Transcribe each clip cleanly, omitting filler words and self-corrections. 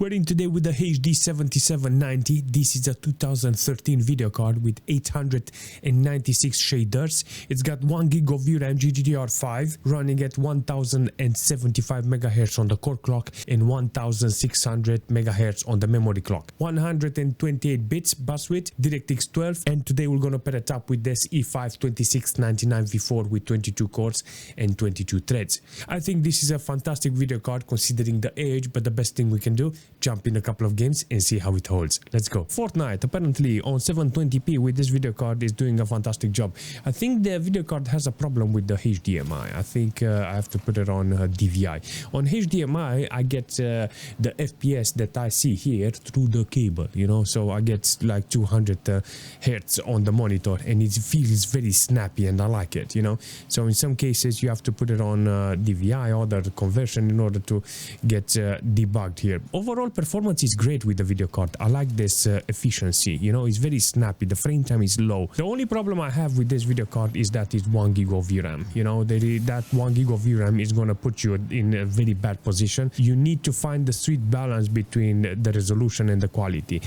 We're in today with the HD 7790. This is a 2013 video card with 896 shaders. It's got 1 gig of VRAM GDDR5 running at 1075 MHz on the core clock and 1600 MHz on the memory clock. 128 bits bus width, DirectX 12, and today we're gonna pair it up with this E5 2699 V4 with 22 cores and 22 threads. I think this is a fantastic video card considering the age, but the best thing we can do, jump in a couple of games and see how it holds. Let's go. Fortnite apparently on 720p with this video card is doing a fantastic job. I think the video card has a problem with the HDMI. I think I have to put it on DVI. On HDMI I get the FPS that I see here through the cable, you know, so I get like 200 hertz on the monitor and it feels very snappy and I like it, you know. So in some cases you have to put it on DVI or the conversion in order to get debugged here. Overall performance is great with the video card. I like this efficiency, you know, it's very snappy. The frame time is low. The only problem I have with this video card is that it's 1 gig of VRAM. You know, that 1 gig of VRAM is gonna put you in a very bad position. You need to find the sweet balance between the resolution and the quality.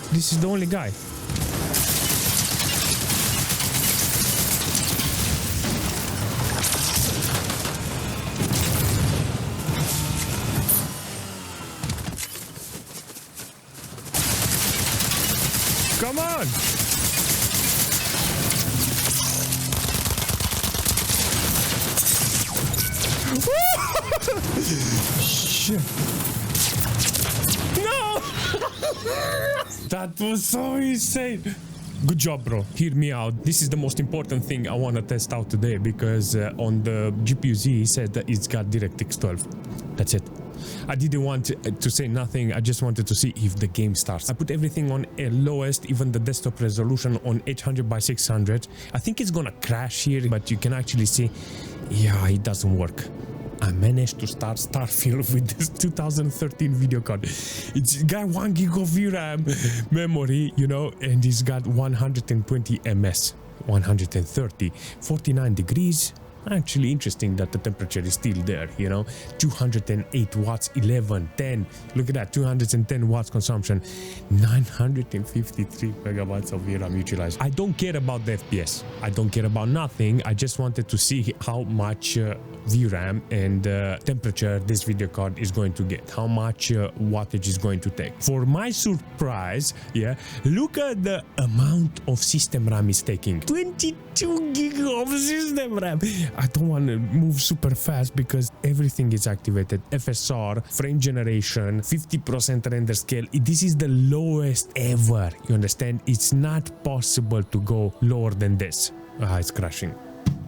This is the only guy. Come on! Shit. No! That was so insane. Good job, bro. Hear me out. This is the most important thing I want to test out today because on the GPU-Z it said that it's got DirectX 12. That's it. I didn't want to say nothing. I just wanted to see if the game starts. I put everything on lowest, even the desktop resolution on 800 by 600. I think it's gonna crash here, but you can actually see, yeah, it doesn't work. I managed to start Starfield with this 2013 video card. It's got 1 gig of VRAM memory, you know, and it's got 120 ms, 130, 49 degrees. Actually interesting that the temperature is still there, you know. 208 watts, 11, 10. Look at that, 210 watts consumption, 953 megabytes of VRAM utilized. I don't care about the FPS. I don't care about nothing. I just wanted to see how much VRAM and temperature this video card is going to get, how much wattage is going to take. For my surprise, yeah, look at the amount of system RAM is taking. 22 gig of system RAM. I don't want to move super fast because everything is activated. FSR, frame generation, 50% render scale. This is the lowest ever. You understand? It's not possible to go lower than this. It's crashing.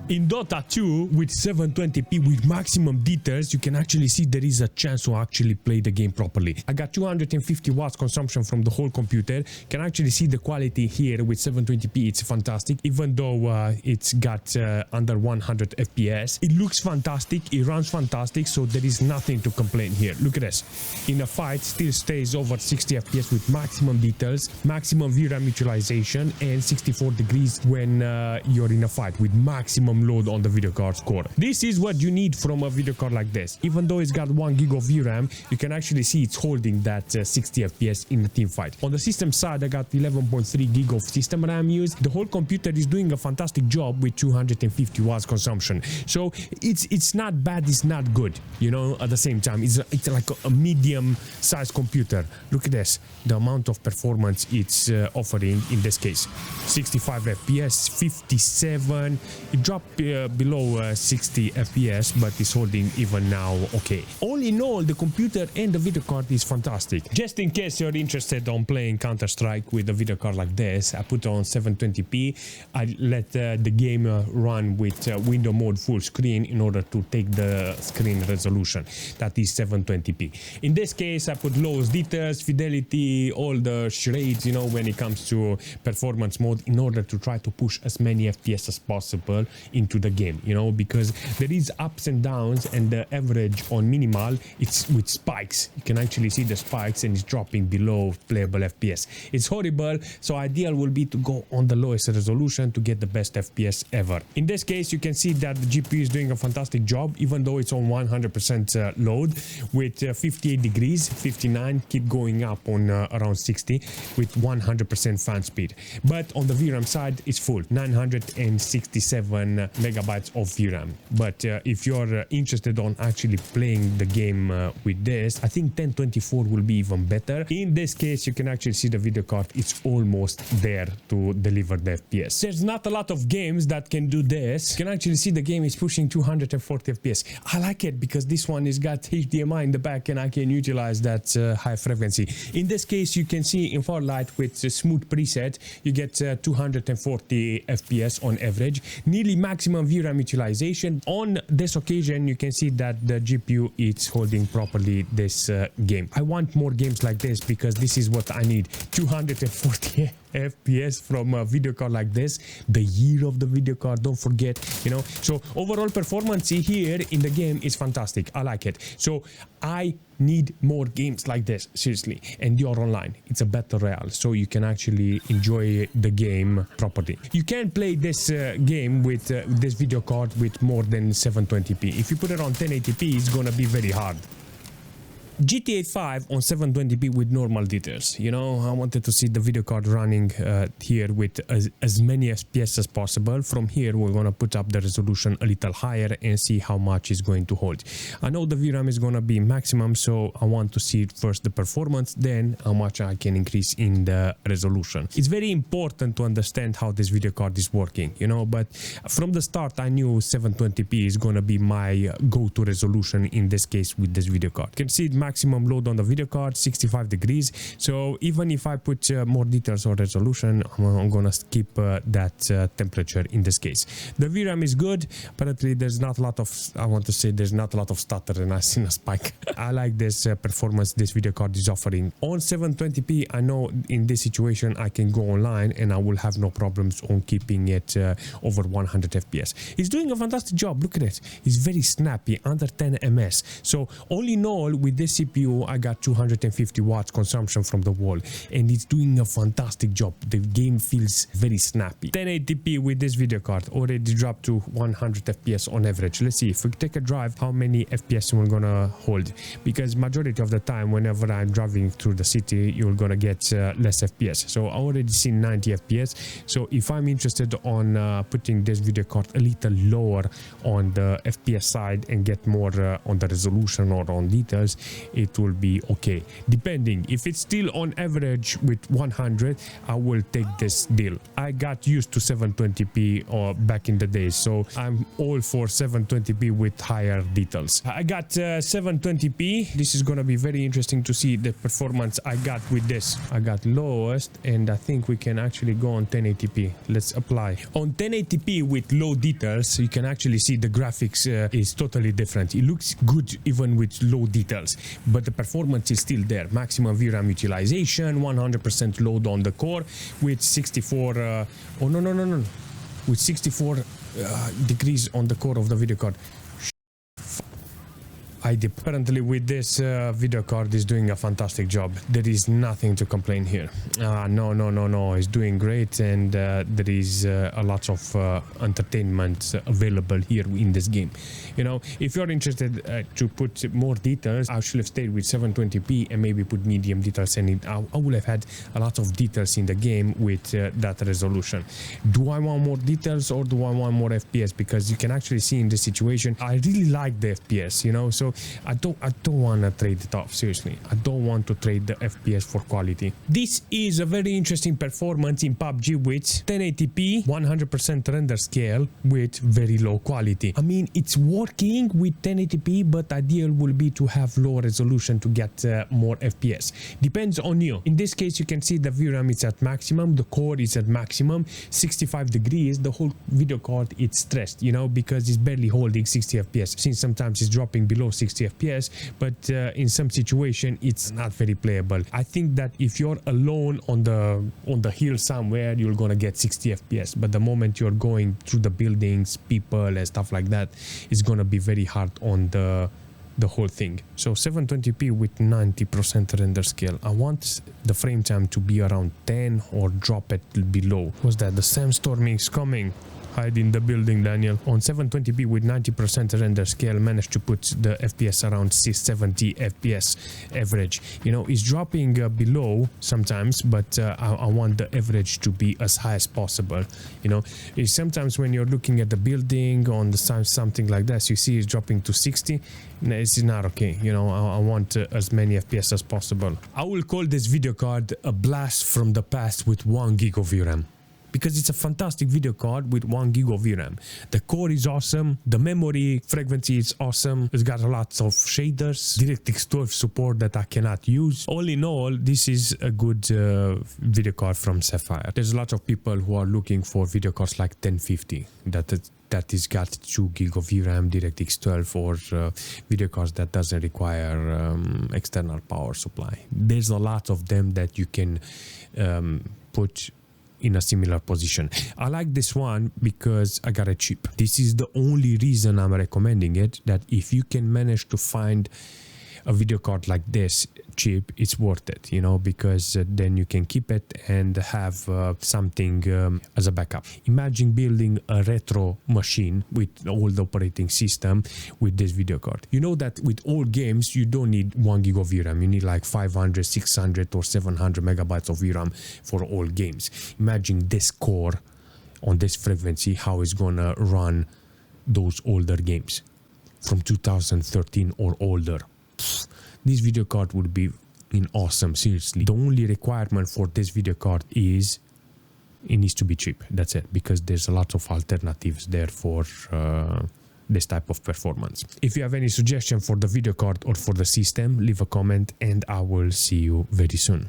In Dota 2 with 720p with maximum details, you can actually see there is a chance to actually play the game properly. I got 250 watts consumption from the whole computer. You can actually see the quality here with 720p. It's fantastic, even though it's got under 100 FPS. It looks fantastic, it runs fantastic, so there is nothing to complain here. Look at this. In a fight, still stays over 60 FPS with maximum details, maximum VRAM utilization, and 64 degrees when you're in a fight with maximum load on the video card's core. This is what you need from a video card like this. Even though it's got 1 gig of VRAM, you can actually see it's holding that 60 FPS in the team fight. On the system side, I got 11.3 gig of system RAM used. The whole computer is doing a fantastic job with 250 watts consumption. So it's not bad, it's not good, you know, at the same time. It's like a medium sized computer. Look at this, the amount of performance it's offering in this case. 65 FPS, 57, it dropped below 60 FPS, but it's holding even now okay. All in all, the computer and the video card is fantastic. Just in case you're interested on playing Counter-Strike with a video card like this, I put on 720p. I let the game run with window mode full screen in order to take the screen resolution. That is 720p. In this case, I put lowest details, fidelity, all the charades, you know, when it comes to performance mode in order to try to push as many FPS as possible into the game, you know, because there is ups and downs, and the average on minimal, it's with spikes. You can actually see the spikes and it's dropping below playable FPS. It's horrible, so ideal will be to go on the lowest resolution to get the best FPS ever. In this case, you can see that the GPU is doing a fantastic job, even though it's on 100% load with 58 degrees, 59, keep going up on around 60 with 100% fan speed. But on the VRAM side, it's full, 967 megabytes of VRAM. But if you're interested on actually playing the game with this, I think 1024 will be even better. In this case, you can actually see the video card, it's almost there to deliver the FPS. There's not a lot of games that can do this. You can actually see the game is pushing 240 FPS. I like it because this one has got HDMI in the back and I can utilize that high frequency. In this case, you can see in Farlight with a smooth preset, you get 240 FPS on average, nearly maximum VRAM utilization. On this occasion, you can see that the GPU is holding properly this game. I want more games like this because this is what I need. 240 FPS from a video card like this, the year of the video card, don't forget, you know. So overall performance here in the game is fantastic. I like it. So I need more games like this, seriously. And you're online, it's a battle royale, so you can actually enjoy the game properly. You can play this game with this video card with more than 720p. If you put it on 1080p, it's gonna be very hard. GTA 5 on 720p with normal details. You know, I wanted to see the video card running here with as many FPS as possible. From here, we're going to put up the resolution a little higher and see how much it's going to hold. I know the VRAM is going to be maximum, so I want to see first the performance, then how much I can increase in the resolution. It's very important to understand how this video card is working, you know, but from the start, I knew 720p is going to be my go-to resolution in this case with this video card. You can see it maximum load on the video card, 65 degrees. So even if I put more details or resolution, I'm gonna skip that temperature in this case. The VRAM is good. Apparently there's not a lot of, I want to say there's not a lot of stutter and I've seen a spike. I like this performance this video card is offering. On 720p, I know in this situation I can go online and I will have no problems on keeping it over 100 FPS. He's doing a fantastic job. Look at it. It's very snappy, under 10 ms. So all in all, with this CPU, I got 250 watts consumption from the wall, and it's doing a fantastic job. The game feels very snappy. 1080p with this video card already dropped to 100 FPS on average. Let's see if we take a drive, how many FPS we're gonna hold, because majority of the time whenever I'm driving through the city, you're gonna get less FPS. So I already seen 90 FPS. So if I'm interested on putting this video card a little lower on the FPS side and get more on the resolution or on details, it will be okay. Depending, if it's still on average with 100, I will take this deal. I got used to 720p back in the days, so I'm all for 720p with higher details. I got 720p. This is gonna be very interesting to see the performance I got with this. I got lowest, and I think we can actually go on 1080p. Let's apply. On 1080p with low details, you can actually see the graphics is totally different. It looks good even with low details, but the performance is still there. Maximum VRAM utilization, 100% load on the core with 64 with 64 degrees on the core of the video card. Apparently with this video card is doing a fantastic job. There is nothing to complain here. No, it's doing great, and there is a lot of entertainment available here in this game. You know, if you're interested to put more details, I should have stayed with 720p and maybe put medium details, and I would have had a lot of details in the game with that resolution. Do I want more details or do I want more FPS? Because you can actually see in this situation, I really like the FPS, you know, so I don't want to trade it off. Seriously, I don't want to trade the FPS for quality. This is a very interesting performance in PUBG with 1080p 100% render scale with very low quality. I mean, it's working with 1080p, but ideal will be to have lower resolution to get more FPS. Depends on you. In this case, you can see the VRAM is at maximum, the core is at maximum, 65 degrees. The whole video card it's stressed, you know, because it's barely holding 60 FPS, since sometimes it's dropping below 60 60 fps, but in some situation it's not very playable. I think that if you're alone on the hill somewhere, you're gonna get 60 fps, but the moment you're going through the buildings, people and stuff like that, it's gonna be very hard on the whole thing. So 720p with 90% render scale. I want the frame time to be around 10 or drop it below. What's that? The sandstorm is coming. Hide in the building, Daniel. On 720p with 90% render scale, managed to put the FPS around 670 FPS average. You know, it's dropping below sometimes, but I want the average to be as high as possible. You know, it's sometimes when you're looking at the building on the side, something like that, you see it's dropping to 60. It's not okay. You know, I want as many FPS as possible. I will call this video card a blast from the past with 1 gig of VRAM, because it's a fantastic video card with 1 gig of VRAM. The core is awesome, the memory frequency is awesome, it's got lots of shaders, DirectX 12 support that I cannot use. All in all, this is a good video card from Sapphire. There's a lot of people who are looking for video cards like 1050 that is got 2 gig of VRAM, DirectX 12, or video cards that doesn't require external power supply. There's a lot of them that you can put in a similar position. I like this one because I got it cheap. This is the only reason I'm recommending it, that if you can manage to find a video card like this cheap, it's worth it, you know, because then you can keep it and have something as a backup. Imagine building a retro machine with the old operating system with this video card. You know that with old games you don't need 1 gig of VRAM, you need like 500, 600 or 700 megabytes of VRAM for all games. Imagine this core on this frequency, how it's gonna run those older games from 2013 or older. This video card would be awesome, seriously. The only requirement for this video card is it needs to be cheap. That's it, because there's a lot of alternatives there for this type of performance. If you have any suggestion for the video card or for the system, leave a comment and I will see you very soon.